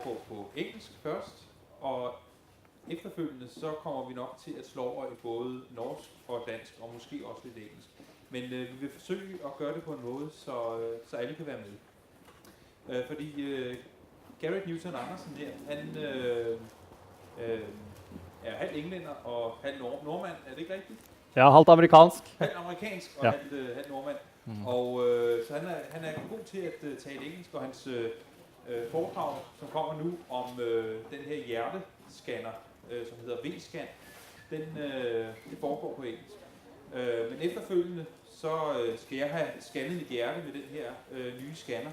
på engelsk først, og efterfølgende så kommer vi nok til at slå over i både norsk og dansk, og måske også lidt engelsk. Men vi vil forsøge at gøre det på en måde, så alle kan være med. Fordi Garrett Newton Andersen her, han er halv englænder og halv nordmand, er det ikke rigtigt? Ja, halvt amerikansk. Halv amerikansk og halv nordmand. Og så han er god til at tale engelsk, og hans foredrag, som kommer nu om den her hjertescanner, som hedder V-scan, det foregår på engelsk. Men efterfølgende, så skal jeg have scannet mit hjerte med den her nye scanner,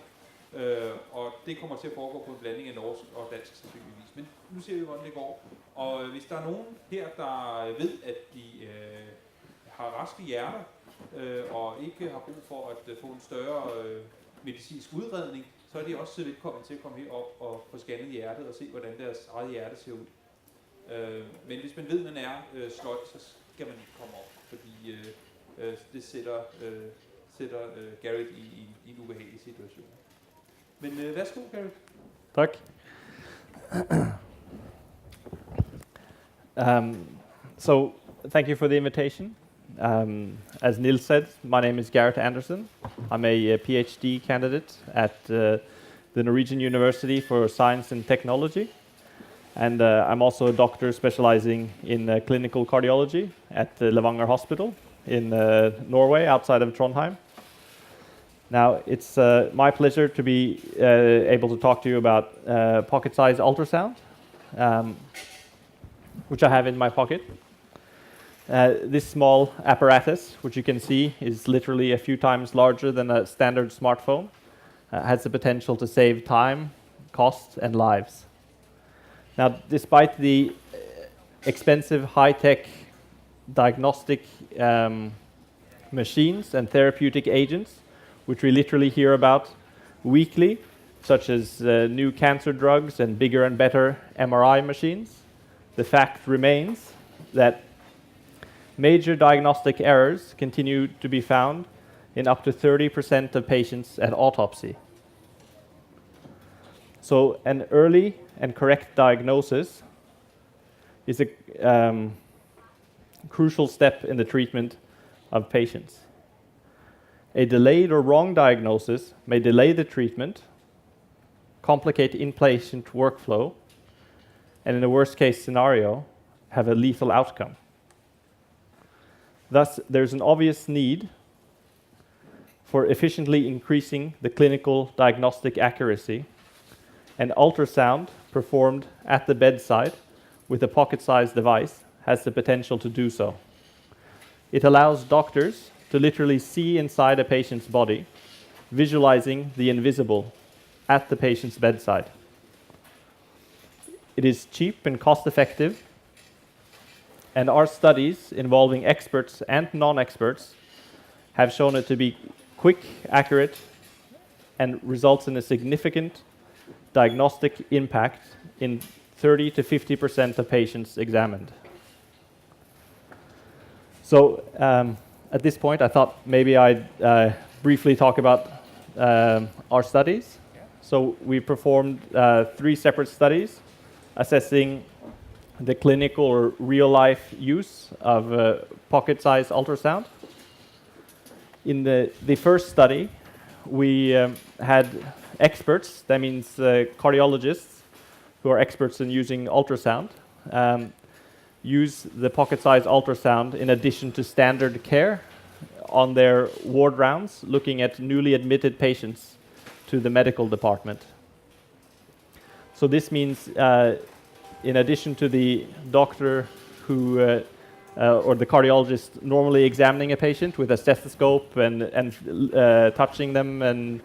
og det kommer til at foregå på en blanding af norsk og dansk sandsynligvis. Men nu ser vi, hvordan det går. Og hvis der er nogen her, der ved, at de har raske hjerter, og ikke har brug for at få en større medicinsk udredning, så er de også velkommen til at komme herop og få scannet hjertet og se, hvordan deres eget hjerte ser ud. Men hvis man ved, at man er sløj, så skal man ikke komme op, fordi det sætter Garrett i en ubehagelig situation. Men værsgo, Garrett. Tak. So, thank you for the invitation. As Niels said, my name is Garrett Andersen. I'm a PhD candidate at the Norwegian University for Science and Technology. And I'm also a doctor specializing in clinical cardiology at the Levanger Hospital in Norway, outside of Trondheim. Now, it's my pleasure to be able to talk to you about pocket-sized ultrasound, which I have in my pocket. This small apparatus, which you can see is literally a few times larger than a standard smartphone, has the potential to save time, cost, and lives. Now, despite the expensive high-tech diagnostic machines and therapeutic agents, which we literally hear about weekly, such as new cancer drugs and bigger and better MRI machines, the fact remains that major diagnostic errors continue to be found in up to 30% of patients at autopsy. So an early and correct diagnosis is a crucial step in the treatment of patients. A delayed or wrong diagnosis may delay the treatment, complicate inpatient workflow, and in a worst-case scenario, have a lethal outcome. Thus, there's an obvious need for efficiently increasing the clinical diagnostic accuracy, and ultrasound performed at the bedside with a pocket-sized device has the potential to do so. It allows doctors to literally see inside a patient's body, visualizing the invisible at the patient's bedside. It is cheap and cost-effective, and our studies involving experts and non-experts have shown it to be quick, accurate, and results in a significant diagnostic impact in 30 to 50% of patients examined. So at this point, I thought maybe I'd briefly talk about our studies. So we performed 3 separate studies assessing the clinical or real-life use of pocket-sized ultrasound. In the first study, we had experts, that means cardiologists, who are experts in using ultrasound, use the pocket-sized ultrasound in addition to standard care on their ward rounds, looking at newly admitted patients to the medical department. So this means in addition to the doctor who or the cardiologist normally examining a patient with a stethoscope and touching them and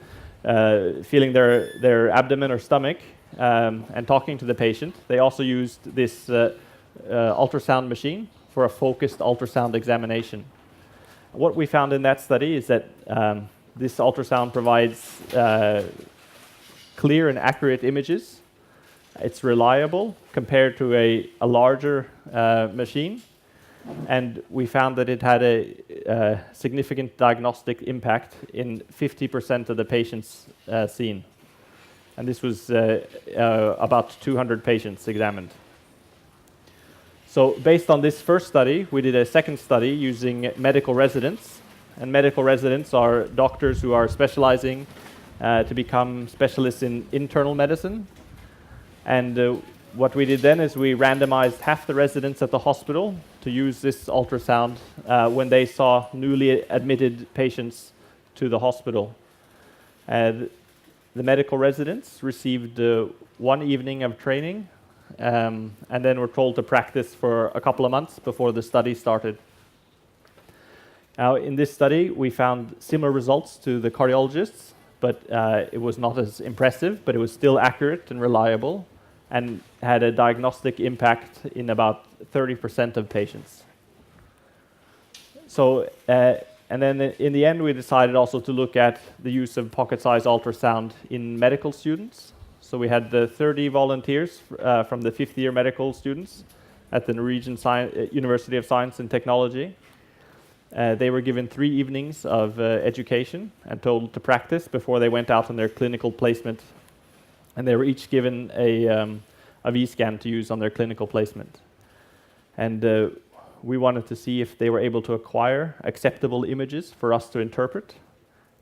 feeling their abdomen or stomach and talking to the patient, they also used this ultrasound machine for a focused ultrasound examination. What we found in that study is that this ultrasound provides clear and accurate images. It's reliable compared to a larger machine, and we found that it had a significant diagnostic impact in 50% of the patients seen. And this was about 200 patients examined. So based on this first study, we did a second study using medical residents. And medical residents are doctors who are specializing to become specialists in internal medicine. And what we did then is we randomized half the residents at the hospital to use this ultrasound when they saw newly admitted patients to the hospital. And the medical residents received 1 evening of training and then were told to practice for a couple of months before the study started. Now, in this study, we found similar results to the cardiologists, but it was not as impressive, but it was still accurate and reliable and had a diagnostic impact in about 30% of patients. So, and then in the end, we decided also to look at the use of pocket-sized ultrasound in medical students. So we had 30 volunteers from the 5th-year medical students at the Norwegian University of Science and Technology. They were given 3 evenings of education and told to practice before they went out on their clinical placement. And they were each given a V-scan to use on their clinical placement. And we wanted to see if they were able to acquire acceptable images for us to interpret,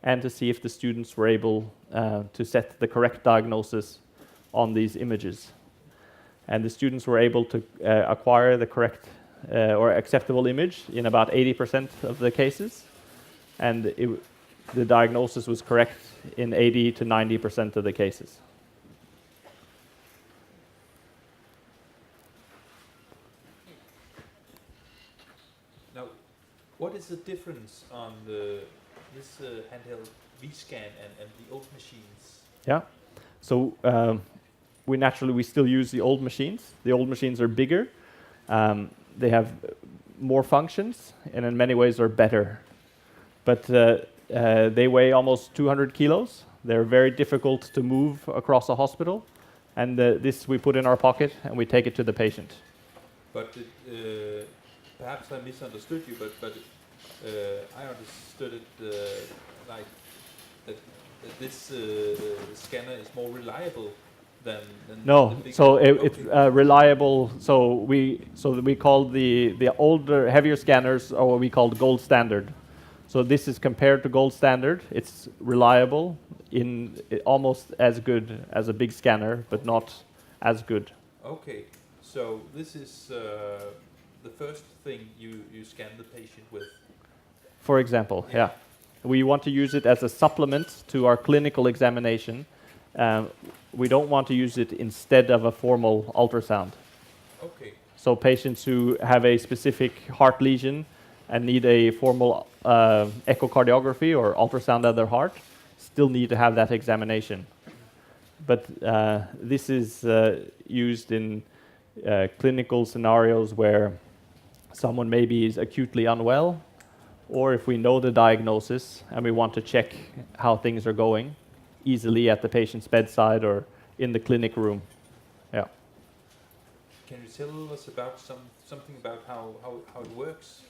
and to see if the students were able to set the correct diagnosis on these images. And the students were able to acquire the correct or acceptable image in about 80% of the cases, and the diagnosis was correct in 80 to 90% of the cases. Now, what is the difference on this handheld V-scan and the old machines? Yeah, so we still use the old machines. The old machines are bigger. They have more functions, and in many ways are better. But they weigh almost 200 kilos. They're very difficult to move across a hospital. And this we put in our pocket, and we take it to the patient. But perhaps I misunderstood you, but I understood it like that this scanner is more reliable than no, the big so one. it's reliable. So we call the older, heavier scanners are what we call the gold standard. So this is compared to gold standard. It's reliable, almost as good as a big scanner, but not as good. Okay, so this is the first thing you scan the patient with. For example, yeah. We want to use it as a supplement to our clinical examination. We don't want to use it instead of a formal ultrasound. Okay. So patients who have a specific heart lesion and need a formal echocardiography or ultrasound of their heart still need to have that examination. But this is used in clinical scenarios where someone maybe is acutely unwell, or if we know the diagnosis and we want to check how things are going easily at the patient's bedside or in the clinic room. Yeah. Can you tell us about something about how it works?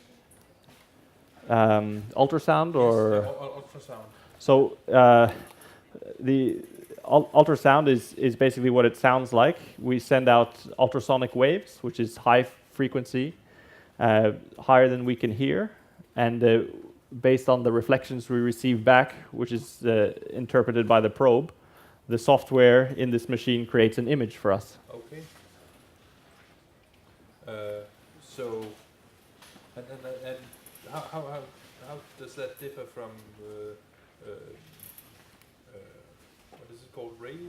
Ultrasound or? Yes, ultrasound. So the ultrasound is basically what it sounds like. We send out ultrasonic waves, which is high frequency, higher than we can hear, and based on the reflections we receive back, which is interpreted by the probe, the software in this machine creates an image for us. Okay. So, and how does that differ from what is it called? Radio?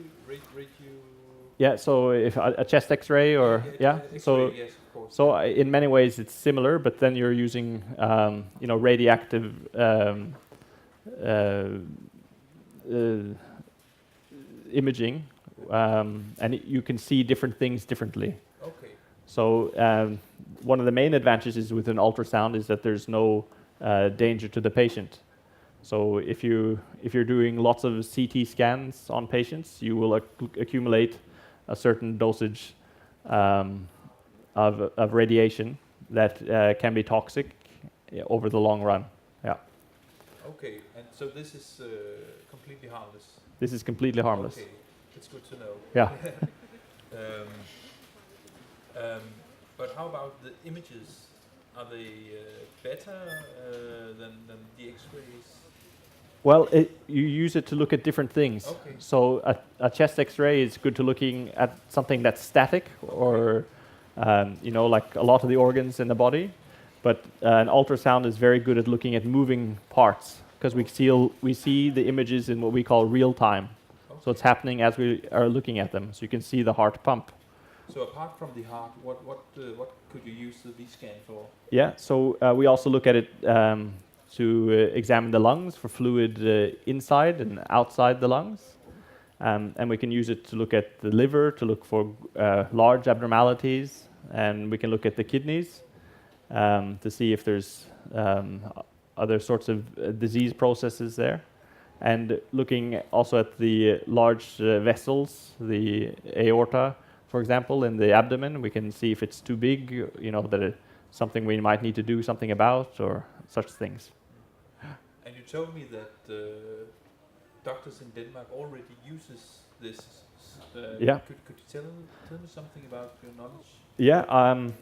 Yeah. So if a chest X-ray or X-ray, so. Yes, of course. So in many ways it's similar, but then you're using radioactive imaging, and you can see different things differently. Okay. So one of the main advantages with an ultrasound is that there's no danger to the patient. So if you're doing lots of CT scans on patients, you will accumulate a certain dosage of radiation that can be toxic over the long run. Yeah. Okay, and so this is completely harmless. This is completely harmless. Okay. It's good to know. Yeah. But how about the images? Are they better than the X-rays? Well, you use it to look at different things. Okay. So a chest X-ray is good to looking at something that's static, or like a lot of the organs in the body. But an ultrasound is very good at looking at moving parts, because we see the images in what we call real time. Okay. So it's happening as we are looking at them. So you can see the heart pump. So apart from the heart, what could you use the V-scan for? Yeah. So we also look at it to examine the lungs for fluid inside and outside the lungs. And we can use it to look at the liver, to look for large abnormalities, and we can look at the kidneys to see if there's other sorts of disease processes there. And looking also at the large vessels, the aorta, for example, in the abdomen, we can see if it's too big, that it's something we might need to do something about, or such things. And you told me that doctors in Denmark already uses this. Yeah. Could you tell me something about your knowledge? Yeah,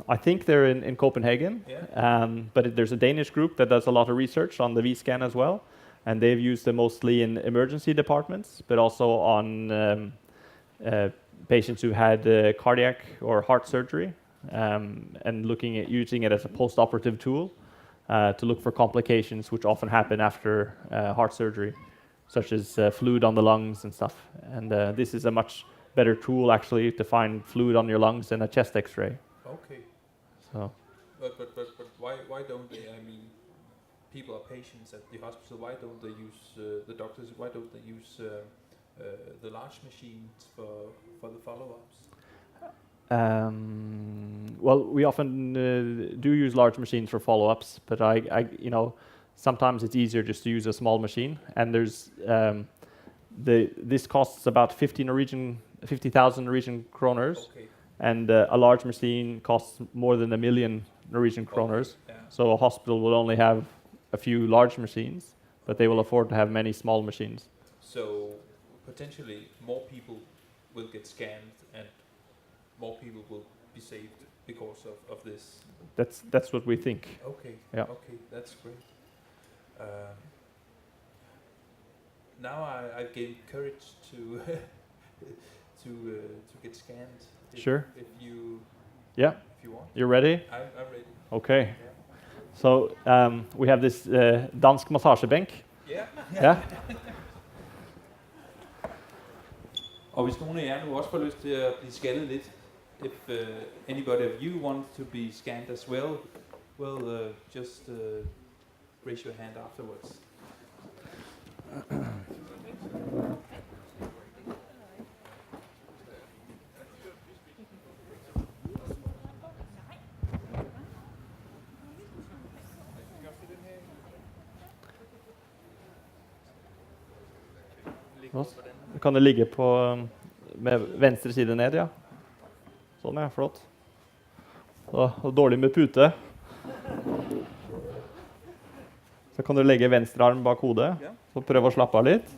I think they're in Copenhagen, Yeah. but there's a Danish group that does a lot of research on the V-scan as well, and they've used them mostly in emergency departments, but also on patients who had cardiac or heart surgery, and looking at using it as a post-operative tool to look for complications which often happen after heart surgery, such as fluid on the lungs and stuff. And this is a much better tool actually to find fluid on your lungs than a chest X-ray. Okay. So. But why don't they? I mean, people are patients at the hospital. Why don't they use the doctors? Why don't they use the large machines for the follow-ups? Well, we often do use large machines for follow-ups, but sometimes it's easier just to use a small machine. And there's this costs about 50,000 Norwegian kroners, Okay. and a large machine costs more than 1 million Norwegian kroners. Okay. Yeah. So a hospital will only have a few large machines, but they will afford to have many small machines. So potentially more people will get scanned and more people will be saved because of this. That's what we think. Okay. Yeah. Okay, that's great. Now I gained courage to to get scanned. Sure. If you want. You're ready? I'm ready. Okay. Yeah. So we have this dansk massagebænk. Yeah. Yeah. Og hvis nogen af jer nu også får lyst til at blive scannet lidt, if anybody of you wants to be scanned as well, just raise your hand afterwards. Kan det ligge på med venstre side ned, ja. Sånn, ja, flott. Og dårlig med pute. Så kan du legge venstre arm bak hodet, så prøv å slappe av litt.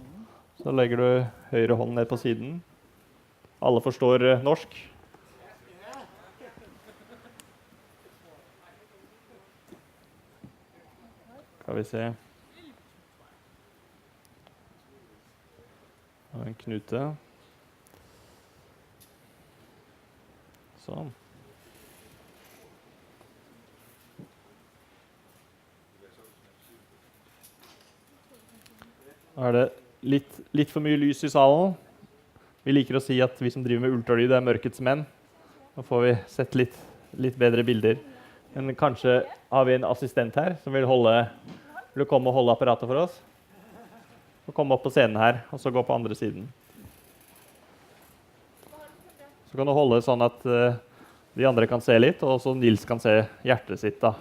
Så legger du høyre hånd ned på siden. Alle forstår norsk. Skal vi se. Og en knute. Sånn. Da er det litt for mye lys i salen. Vi liker å si at vi som driver med ultralyd er mørkets menn. Da får vi sett litt bedre bilder. Men kanskje har vi en assistent her som vil komme og holde apparatet for oss. Og komme opp på scenen her, og så gå på andre siden. Så kan du holde sånn at de andre kan se litt, og så Niels kan se hjertet sitt da.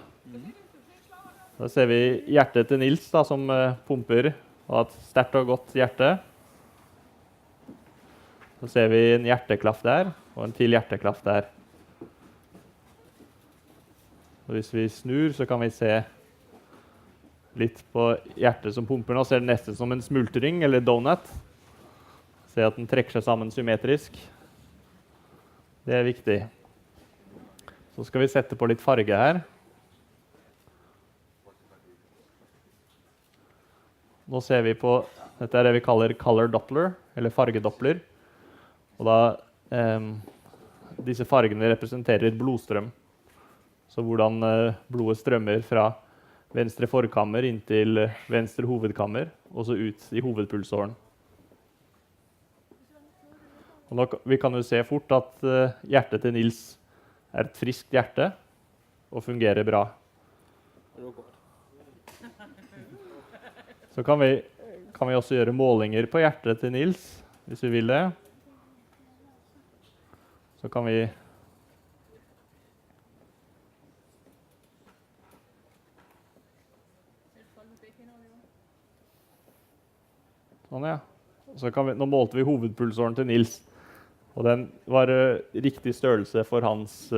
Da ser vi hjertet til Niels da, som pumper, og et sterkt og godt hjerte. Så ser vi en hjerteklaff der, og en til hjerteklaff der. Og hvis vi snur, så kan vi se litt på hjertet som pumper. Nå ser det nesten som en smultring, eller donut. Se at den trekker seg sammen symmetrisk. Det er viktig. Så skal vi sette på litt farge her. Nå ser vi på, dette er det vi kaller color doppler, eller fargedoppler. Og da, disse fargene representerer blodstrøm. Så hvordan blodet strømmer fra venstre forkammer inn til venstre hovedkammer, og så ut i hovedpulsåren. Og nå, vi kan jo se fort at hjertet til Niels er et friskt hjerte, og fungerer bra. Så kan vi også gjøre målinger på hjertet til Niels, hvis vi vil det. Så kan vi sånn, ja. Nå målte vi hovedpulsåren til Niels, og den var riktig størrelse for hans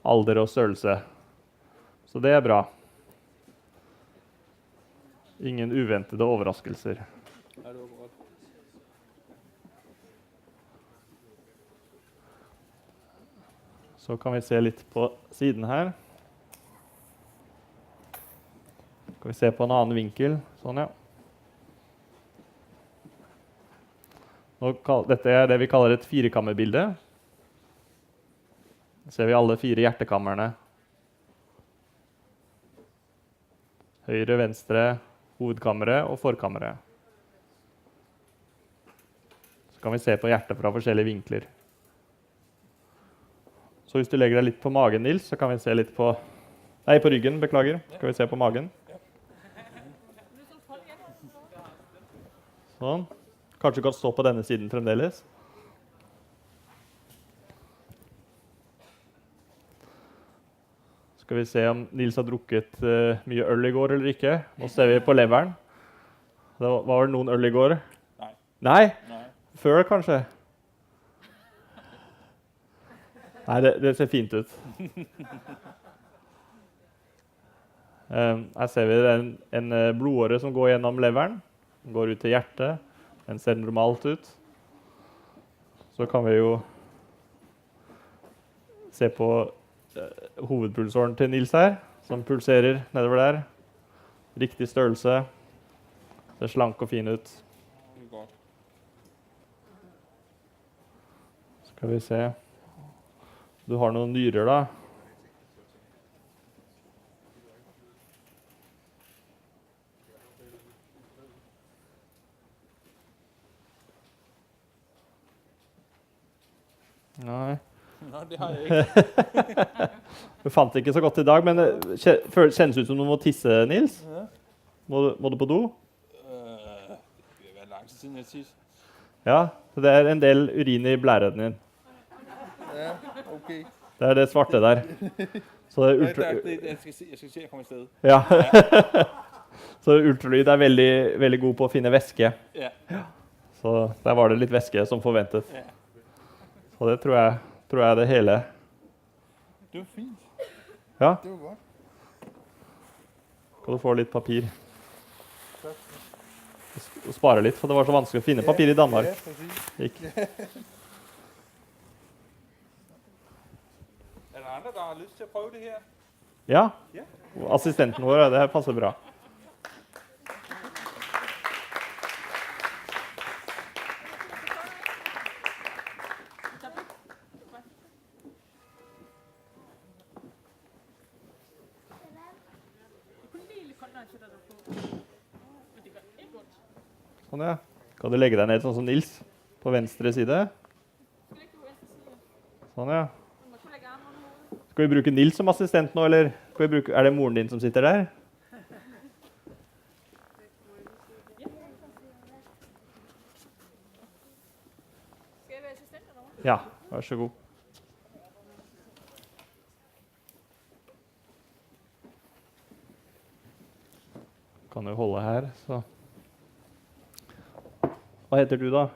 alder og størrelse. Så det er bra. Ingen uventede overraskelser. Så kan vi se litt på siden her. Kan vi se på en annen vinkel. Sånn, ja. Dette er det vi kaller et firekammerbilde. Da ser vi alle 4 hjertekammerne. Høyre, venstre, hovedkammeret og forkammeret. Så kan vi se på hjertet fra forskjellige vinkler. Så hvis du legger deg litt på magen, Niels, så kan vi se litt på... Nei, på ryggen, beklager. Skal vi se på magen. Sånn. Kanskje du kan stå på denne siden fremdeles. Skal vi se om Niels har drukket mye øl i går eller ikke. Nå ser vi på leveren. Var det noen øl i går? Nei. Nei? Nei. Før kanskje? Nei, det ser fint ut. Her ser vi en blodåre som går gjennom leveren. Den går ut til hjertet. Den ser normalt ut. Så kan vi jo se på hovedpulsåren til Niels her, som pulserer nedover der. Riktig størrelse. Ser slank og fin ut. Skal vi se. Du har noen nyrer da. Nei. Nei, det har jeg ikke. Vi fant det ikke så godt i dag, men det kjennes ut som du må tisse, Niels. Ja. Må du på do? Det er lang tid siden jeg tisser. Ja, så det er en del urin i blæren din. Ja, ok. Det er det svarte der. Så det jeg skal se, jeg kommer i stedet. Ja. Så ultralyd er veldig, veldig god på å finne væske. Ja. Så der var det litt væske som forventet. Ja. Og det tror jeg er det hele. Det var fint. Ja. Det var godt. Kan du få litt papir? Og spare litt, for det var så vanskelig å finne papir i Danmark. Ja, precis. Ikke. Er det andre, der har lyst til å prøve det her? Ja. Ja. Assistenten vår, det her passer bra. Sånn, ja. Kan du legge deg ned sånn som Niels på venstre side? Sånn, ja. Skal vi bruke Niels som assistent nå, eller er det moren din som sitter der? Ja, vær så god. Kan jo holde her, så... Hva heter du da?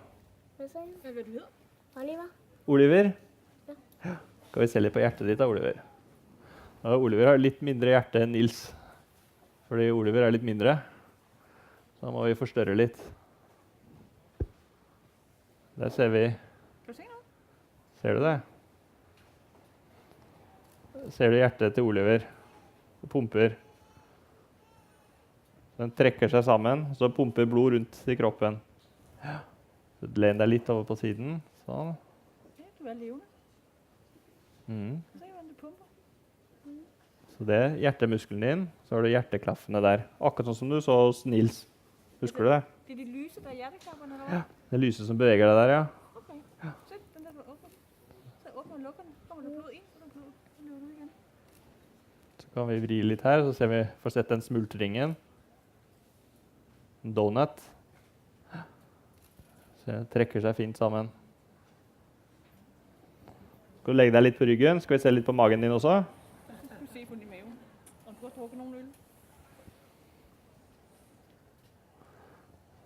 Hva heter du? Oliver. Oliver? Ja. Skal vi se litt på hjertet ditt da, Oliver? Ja, Oliver har litt mindre hjerte enn Niels. Fordi Oliver er litt mindre. Så da må vi forstørre litt. Der ser vi. Kan du se noe? Ser du det? Ser du hjertet til Oliver? Det pumper. Den trekker seg sammen, så pumper blod rundt i kroppen. Ja. Så len deg litt over på siden. Sånn. Ja, du er levende. Mm. Se hvordan det pumper. Så det er hjertemuskelen din, så har du hjerteklaffene der. Akkurat sånn som du så hos Niels. Husker du det? Det er de lyse, der er hjerteklapperne, eller Ja, hva? det lyset som beveger deg der, ja. Ok. Se, den der var åpen. Så åpner og lukker den. Kommer der blod inn, så der blod. Så løber du igjen. Så kan vi vri litt her, så ser vi, får sett den smultringen. En donut. Så det trekker seg fint sammen. Skal du legge deg litt på ryggen? Skal vi se litt på magen din også? Skal vi se på den i maven. Og du har drukket noen øl.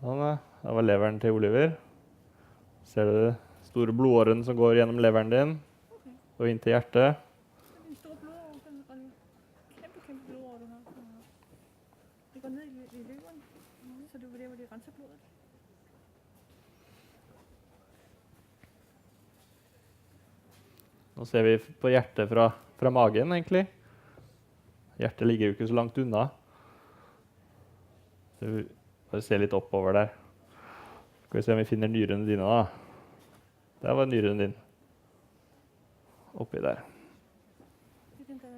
Sånn, ja. Det var leveren til Oliver. Ser du det store blodåren som går gjennom leveren din og inn til hjertet? Det er en stor blodår. Kæmpe blodår, du har. Det går ned i leveren, så det er der, hvor de renser blodet. Nå ser vi på hjertet fra magen, egentlig. Hjertet ligger jo ikke så langt unna. Så vi bare ser litt oppover der. Skal vi se om vi finner nyrene dine da. Der var nyren din. Oppi der. Det er den der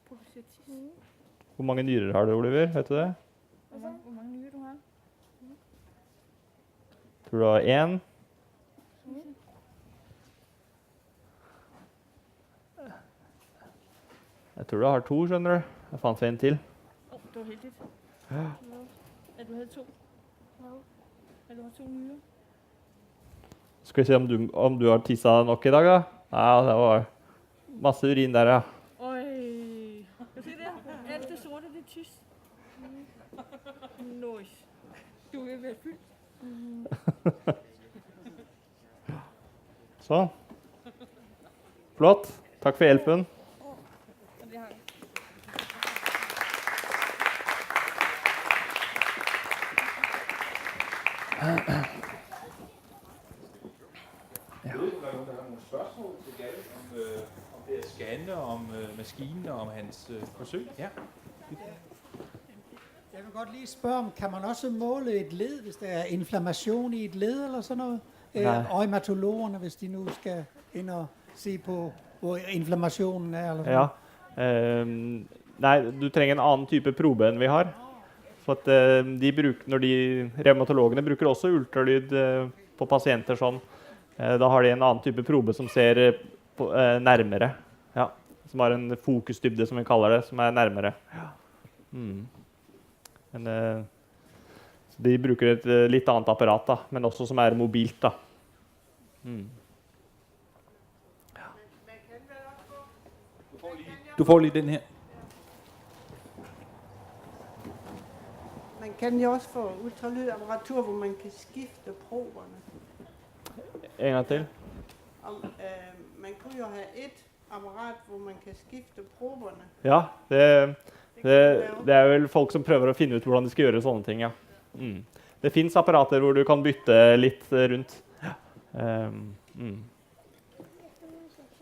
produserer tiss. Hvor mange nyrer har du, Oliver? Vet du det? Hvor mange nyrer du har? Tror du har 1? Jeg tror du har 2, skjønner du. Jeg fant en til. Det var heldig. Ja. At du havde 2. At du har 2 nyrer. Skal vi se om du har tisset nok i dag, da? Ja, det var masse urin der, ja. Øj. Kan du se der? Alt det sorte, det er tyst. Nice. Du vil være fyldt. Sånn. Flott. Takk for hjelpen. Og det har jeg. Jeg ved, der er nogen, der har nogle spørgsmål til Garrett om det at scanne, om maskinen og om hans forsøg. Ja. Jeg vil godt lige spørge om, kan man også måle et led, hvis der er inflammation i et led eller sådan noget? Rheumatologerne, hvis de nu skal ind og se på, hvor inflammationen er? Eller sådan Ja. Nei, du trenger en annen type probe enn vi har. For at reumatologene bruker også ultralyd på pasienter sånn. Da har de en annen type probe som ser nærmere. Ja. Som har en fokusdybde, som vi kaller det, som er nærmere. Ja. Mm. Men, de bruker et litt annet apparat, da, men også som er mobilt. Da. Mm. Du får lige den her. Man kan jo også få ultralydapparatur, hvor man kan skifte proberne. En gang til. Man kunne jo have et apparat, hvor man kan skifte proberne. Ja, det er vel folk som prøver å finne ut hvordan de skal gjøre sånne ting, ja. Mm. Det finnes apparater hvor du kan bytte litt rundt.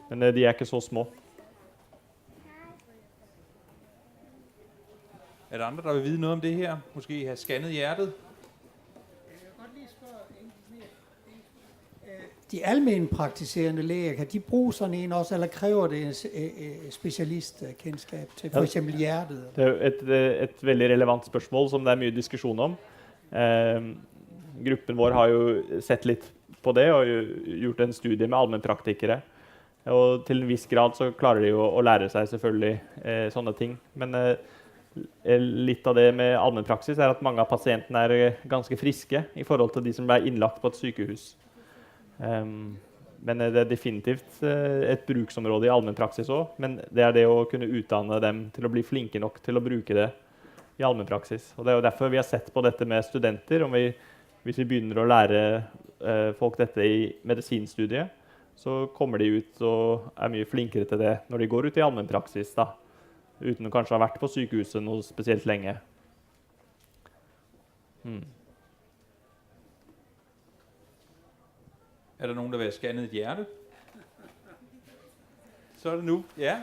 Men de er ikke så små. Er der andre, der vil vide noget om det her? Måske have scannet hjertet? Jeg vil godt lige spørge de almenpraktiserende læger, kan de bruge sådan en også, eller kræver det en specialistkendskab til for eksempel hjertet? Det er jo et veldig relevant spørsmål som det er mye diskusjon om. Gruppen vår har jo sett litt på det og gjort en studie med allmennpraktikere. Og til en viss grad så klarer de jo å lære seg selvfølgelig sånne ting. Men litt av det med allmennpraksis er at mange av pasientene er ganske friske i forhold til de som er innlagt på et sykehus. Men det er definitivt et bruksområde i allmennpraksis også, men det er det å kunne utdanne dem til å bli flinke nok til å bruke det i allmennpraksis. Og det er jo derfor vi har sett på dette med studenter. Hvis vi begynner å lære folk dette i medisinstudiet, så kommer de ut og er mye flinkere til det når de går ut i allmennpraksis, da, uten å kanskje ha vært på sykehuset noe spesielt lenge. Er der nogen, der vil have scannet et hjerte? Så er det nu. Ja.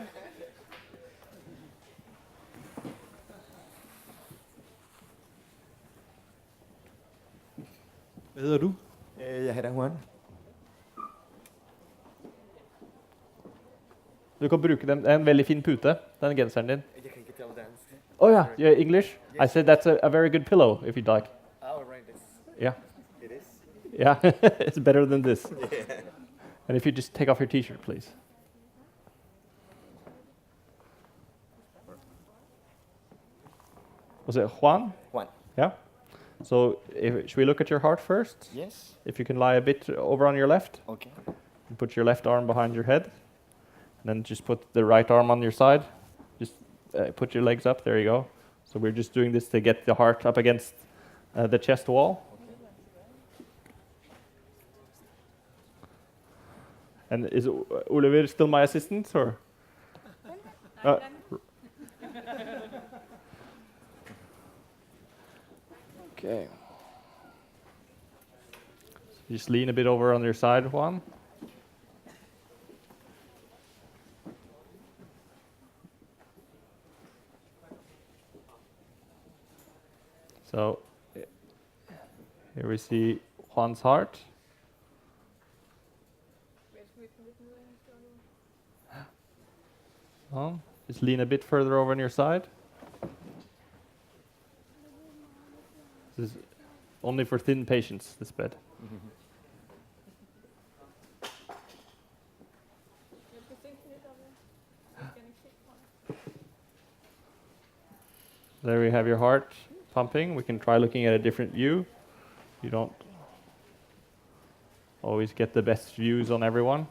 Hvad hedder du? Jeg hedder Juan. Du kan bruke den. Det er en veldig fin pute, den genseren din. Jeg kan ikke tale dansk. Oh yeah, yeah, English? I said that's a very good pillow, if you'd like. Oh, right. Yeah. It is. Yeah, it's better than this. And if you just take off your t-shirt, please. Was it Juan? Juan. Yeah. So should we look at your heart first? Yes. If you can lie a bit over on your left, Okay. and put your left arm behind your head, and then just put the right arm on your side. Just put your legs up. There you go. So we're just doing this to get the heart up against the chest wall. And is Oliver still my assistant, or? Okay. So just lean a bit over on your side, Juan. So here we see Juan's heart. Just lean a bit further over on your side. This is only for thin patients, this bed. There we have your heart pumping. We can try looking at a different view. You don't always get the best views on everyone.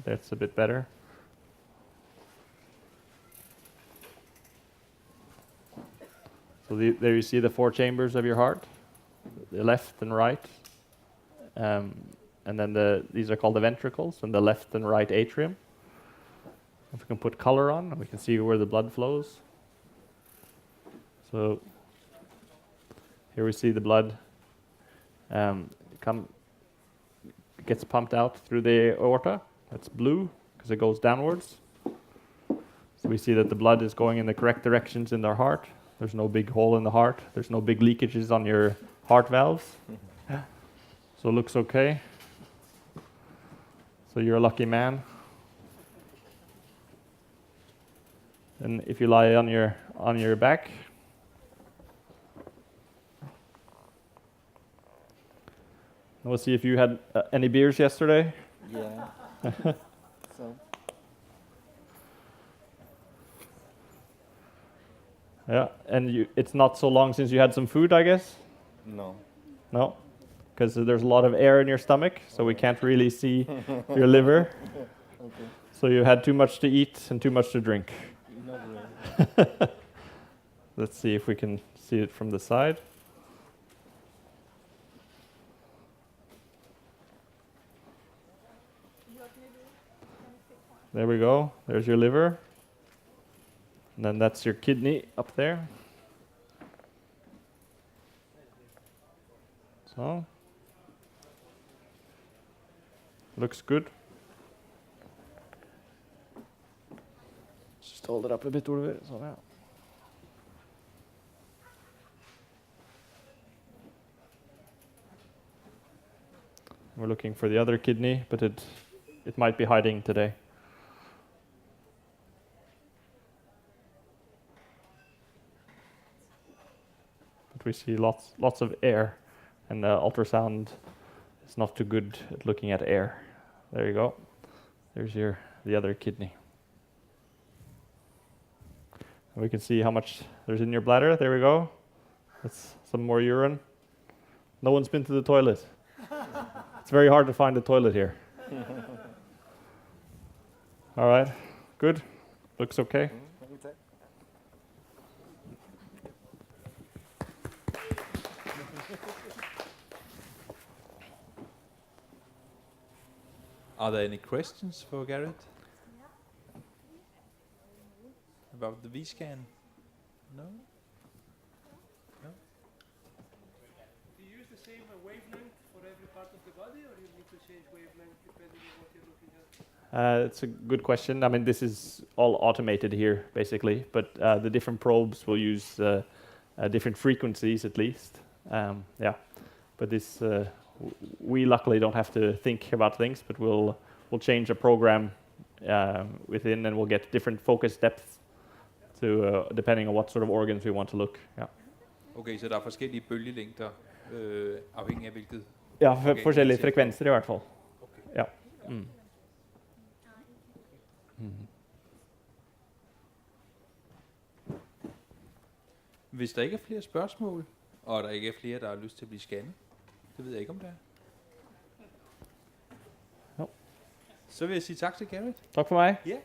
That's a bit better. So there you see the 4 chambers of your heart, the left and right. And then these are called the ventricles, and the left and right atrium. If we can put color on, we can see where the blood flows. So here we see the blood gets pumped out through the aorta. That's blue because it goes downwards. So we see that the blood is going in the correct directions in their heart. There's no big hole in the heart. There's no big leakages on your heart valves. So it looks okay. So you're a lucky man. And if you lie on your back, we'll see if you had any beers yesterday. Yeah. So. Yeah, and it's not so long since you had some food, I guess? No. No? Because there's a lot of air in your stomach, so we can't really see your liver. Okay. So you had too much to eat and too much to drink. Not really. Let's see if we can see it from the side. There we go. There's your liver. And then that's your kidney up there. So. Looks good. Just hold it up a bit, Oliver. So now. We're looking for the other kidney, but it might be hiding today. But we see lots of air, and the ultrasound is not too good at looking at air. There you go. There's the other kidney. And we can see how much there's in your bladder. There we go. That's some more urine. No one's been to the toilet. It's very hard to find a toilet here. All right, good. Looks okay. Are there any questions for Garrett? About the V-scan? No? No? Do you use the same wavelength for every It's a good question. I mean, this is all automated here, basically, but the different probes will use different frequencies at least. Yeah, but this we luckily don't have to think about things, but we'll change a program within, and we'll get different focus depths to depending on what sort of organs we want to look. Yeah. Okay, så der er forskellige bølgelængder, afhængig af hvilket. Ja, forskjellige frekvenser i hvert fall. Okay. Ja. Mm. Mm. Hvis der ikke er flere spørgsmål, og der ikke er flere, der har lyst til at blive scannet, det ved jeg ikke, om det er. Jo. Så vil jeg sige tak til Garrett. Tak for mig. Ja.